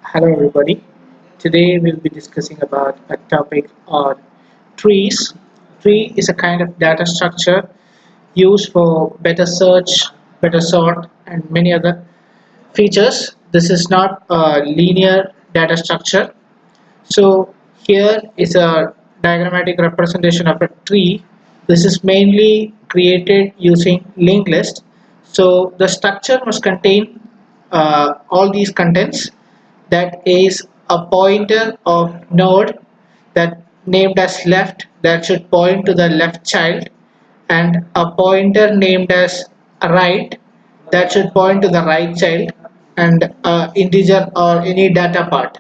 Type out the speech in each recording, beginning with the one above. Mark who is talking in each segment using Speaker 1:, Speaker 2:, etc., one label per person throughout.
Speaker 1: Hello everybody. Today we'll be discussing about a topic on trees. Tree is a kind of data structure used for better search, better sort and many other features. This is not a linear data structure. So here is a diagrammatic representation of a tree. This is mainly created using linked list. So the structure must contain all these contents. That is a pointer of node that named as left that should point to the left child, and a pointer named as right that should point to the right child, and integer or any data part.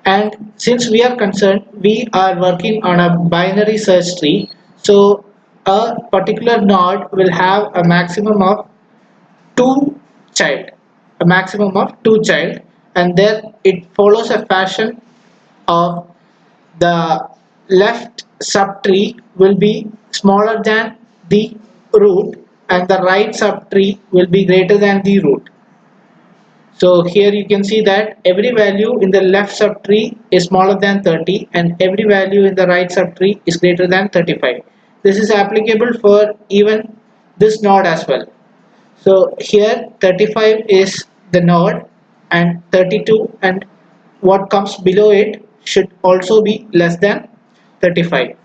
Speaker 1: And since we are concerned, we are working on a binary search tree, so a particular node will have a maximum of two child, a maximum of two child, and then it follows a fashion of the left subtree will be smaller than the root and the right subtree will be greater than the root. So here you can see that every value in the left subtree is smaller than 30 and every value in the right subtree is greater than 35. This is applicable for even this node as well. So here 35 is the node and 32, and what comes below it should also be less than 35,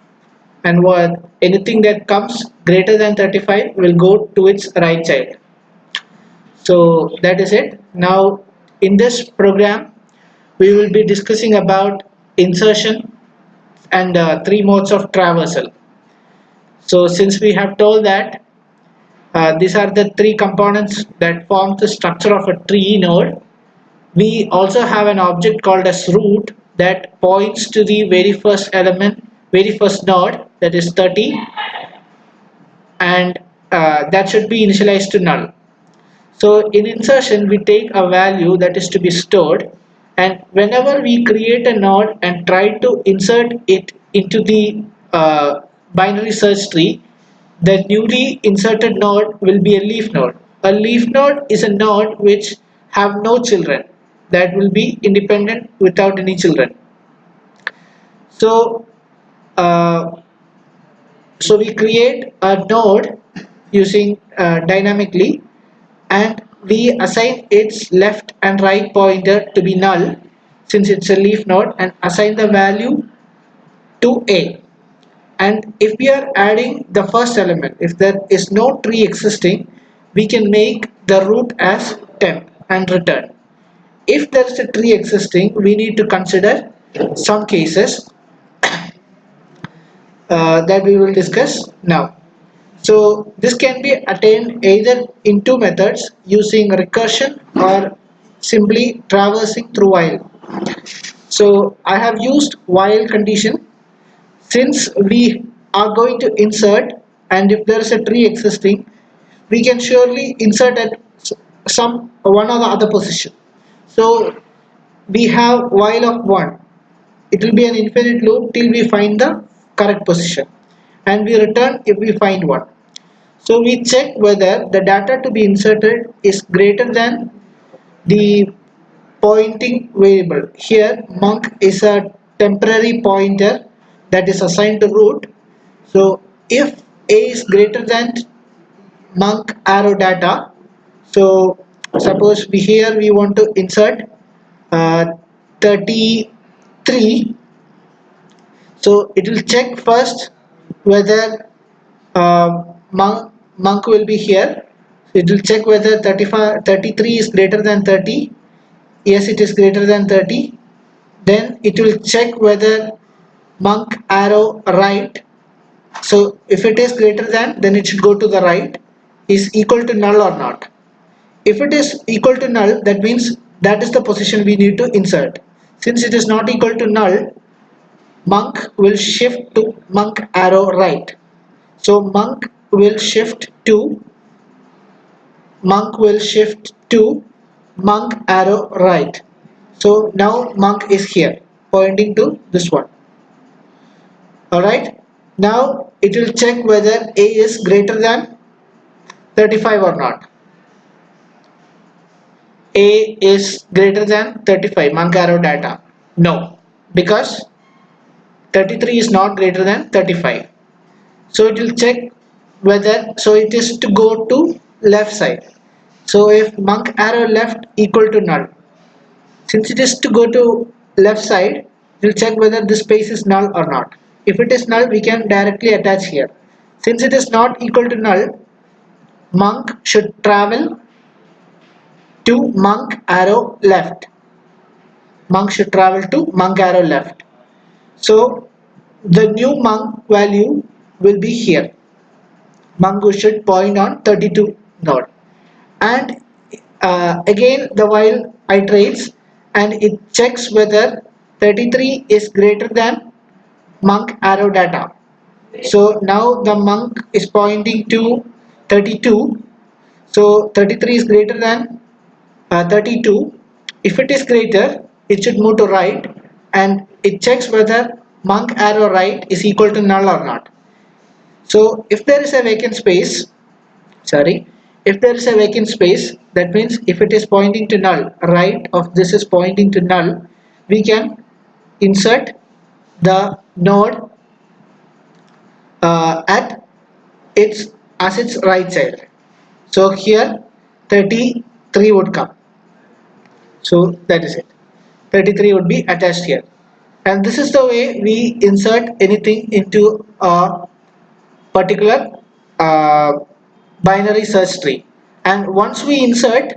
Speaker 1: and what anything that comes greater than 35 will go to its right child. So that is it. Now in this program we will be discussing about insertion and three modes of traversal. So since we have told that these are the three components that form the structure of a tree node, we also have an object called as root that points to the very first element, very first node, that is 30, and that should be initialized to null. So in insertion, we take a value that is to be stored, and whenever we create a node and try to insert it into the binary search tree, the newly inserted node will be a leaf node. A leaf node is a node which have no children, that will be independent without any children. So uh, so we create a node using dynamically, and we assign its left and right pointer to be null since it's a leaf node, and assign the value to a. And if we are adding the first element, if there is no tree existing, we can make the root as temp and return. If there is a tree existing, we need to consider some cases that we will discuss now. So this can be attained either in two methods, using recursion or simply traversing through while. So I have used while condition since we are going to insert, and if there is a tree existing, we can surely insert at some one or the other position. So we have while of 1. It will be an infinite loop till we find the correct position, and we return if we find one. So we check whether the data to be inserted is greater than the pointing variable. Here monk is a temporary pointer that is assigned to root. So if a is greater than monk arrow data, so suppose we want to insert 33. So it will check first whether monk will be here. It will check whether 33 is greater than 30. Yes, it is greater than 30. Then it will check whether monk arrow right. So if it is greater than, then it should go to the right, is equal to null or not. If it is equal to null, that means that is the position we need to insert. Since it is not equal to null, monk will shift to monk arrow right. So monk will shift to monk arrow right. So now monk is here pointing to this one. Alright, now it will check whether a is greater than 35 or not. A is greater than 35, monk arrow data. No, because 33 is not greater than 35. So it will check whether, so it is to go to left side. So if monk arrow left equal to null, since it is to go to left side, we'll check whether this space is null or not. If it is null, we can directly attach here. Since it is not equal to null, monk should travel to monk arrow left. Monk should travel to monk arrow left. So the new monk value will be here. Monk should point on 32 node. And again the while iterates and it checks whether 33 is greater than monk arrow data. So now the monk is pointing to 32. So 33 is greater than 32. If it is greater, it should move to right and it checks whether monk arrow right is equal to null or not. So if there is a vacant space, if there is a vacant space, that means if it is pointing to null, right of this is pointing to null, we can insert the node at its right side. So here 33 would come. So that is it. 33 would be attached here. And this is the way we insert anything into a particular uh, binary search tree. And once we insert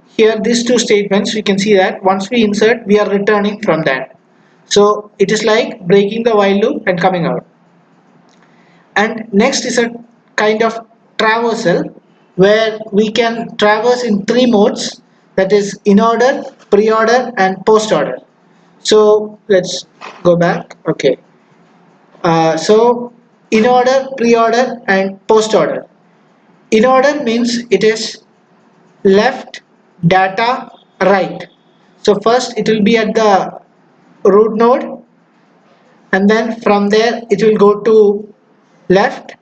Speaker 1: here these two statements, we can see that once we insert, we are returning from that. So it is like breaking the while loop and coming out. And next is a kind of traversal where we can traverse in three modes, that is inorder, preorder and postorder. So let's go back. Okay. So inorder, preorder and postorder. Inorder means it is left, data, right. So first it will be at the root node and then from there it will go to left,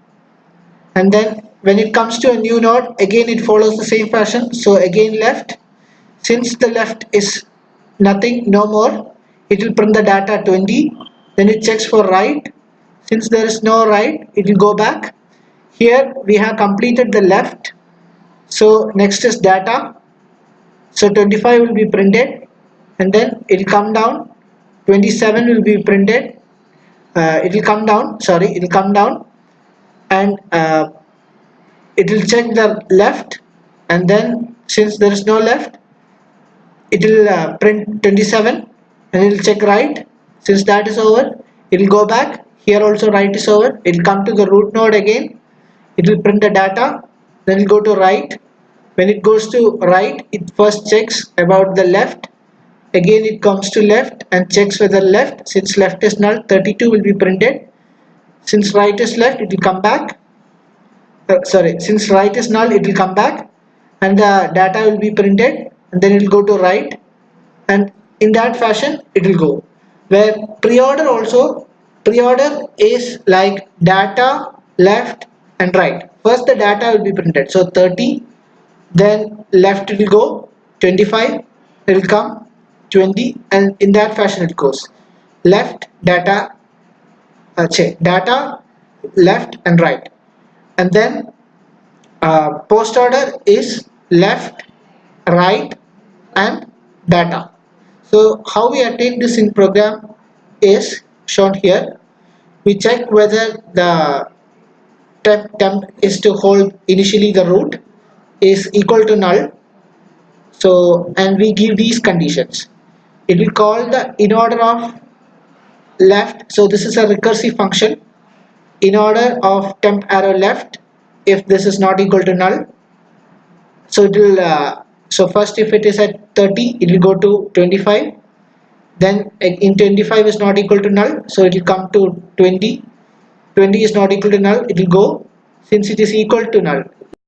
Speaker 1: and then when it comes to a new node again it follows the same fashion, so again left. Since the left is nothing, no more, it will print the data 20, then it checks for right. Since there is no right, it will go back. Here we have completed the left, so next is data. So 25 will be printed and then it will come down, 27 will be printed, it will come down, and it will check the left, and then since there is no left, it will print 27 and it will check right. Since that is over, it will go back. Here also right is over, it will come to the root node again, it will print the data, then it will go to right. When it goes to right, it first checks about the left, again it comes to left and checks whether left, since left is null, 32 will be printed. Since right is left, it will come back. Since right is null, it will come back and the data will be printed, and then it will go to right, and in that fashion it will go. Where preorder also, preorder is like data, left and right. First the data will be printed, so 30, then left it will go 25, it will come 20, and in that fashion it goes. Left, data, data, left and right. And then post order is left, right and data. So how we attain this in program is shown here. We check whether the temp is to hold initially the root is equal to null. So, and we give these conditions. It will call the in order of left. So this is a recursive function. In order of temp arrow left, if this is not equal to null, so it will so first if it is at 30, it will go to 25, then in 25 is not equal to null, so it will come to 20. 20 is not equal to null, it will go. Since it is equal to null,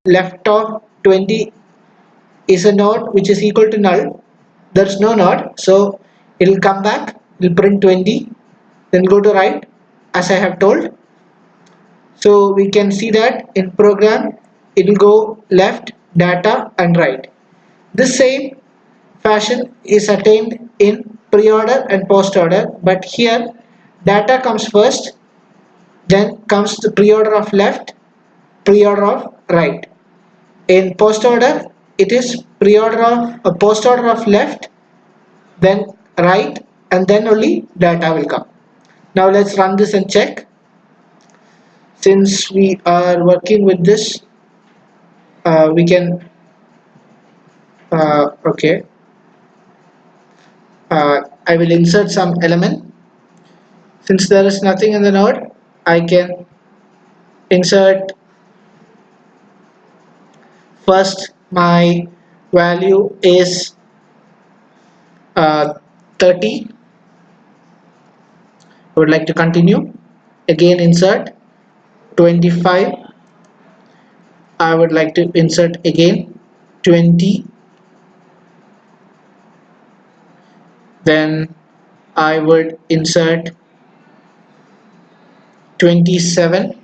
Speaker 1: left of 20 is a node which is equal to null, there is no node, so it will come back, it will print 20, then go to right as I have told. So we can see that in program it will go left, data and right. This same fashion is attained in pre-order and post-order, but here data comes first, then comes the pre-order of left, pre-order of right. In post-order, it is pre-order of post-order of left, then right, and then only data will come. Now let's run this and check. Since we are working with this, we can okay. I will insert some element. Since there is nothing in the node, I can insert first my value is 30. I would like to continue. Again insert 25. I would like to insert again 20. Then I would insert 27.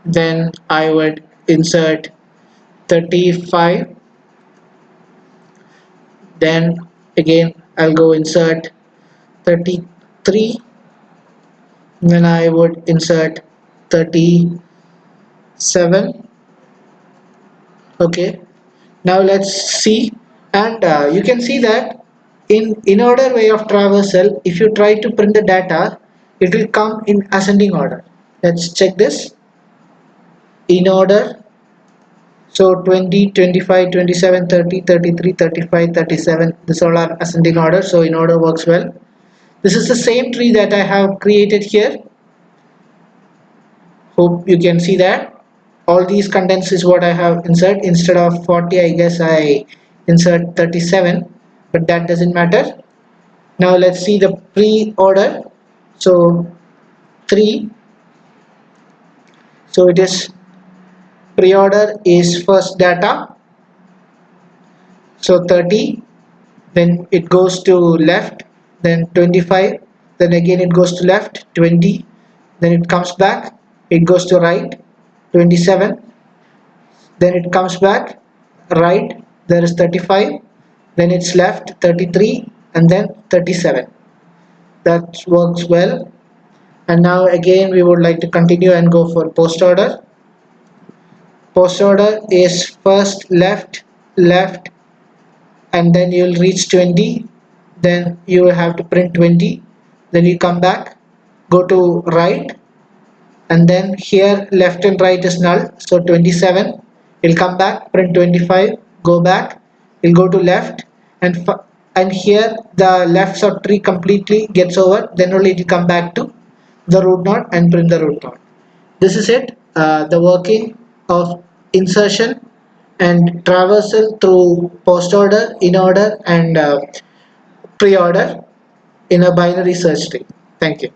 Speaker 1: Then I would insert 35. Then again I'll go insert 33. Then I would insert 37. Okay, now let's see, and you can see that in order way of traversal, if you try to print the data, it will come in ascending order. Let's check this. In order, so 20, 25, 27, 30, 33, 35, 37, this all are ascending order, so in order works well. This is the same tree that I have created here. Hope you can see that. All these contents is what I have insert. Instead of 40, I guess I insert 37, but that doesn't matter. Now let's see the pre-order. So 3. So it is pre-order is first data. So 30. Then it goes to left. Then 25. Then again it goes to left. 20. Then it comes back. It goes to right. 27. Then it comes back right, there is 35, then it's left 33, and then 37. That works well. And now again we would like to continue and go for post order. Post order is first left, left, and then you'll reach 20. Then you will have to print 20. Then you come back, go to right, and then here left and right is null, so 27. You'll come back, print 25, go back, you'll go to left, and here the left subtree completely gets over, then only it will come back to the root node and print the root node. This is it, the working of insertion and traversal through post order, in order, and pre-order in a binary search tree. Thank you.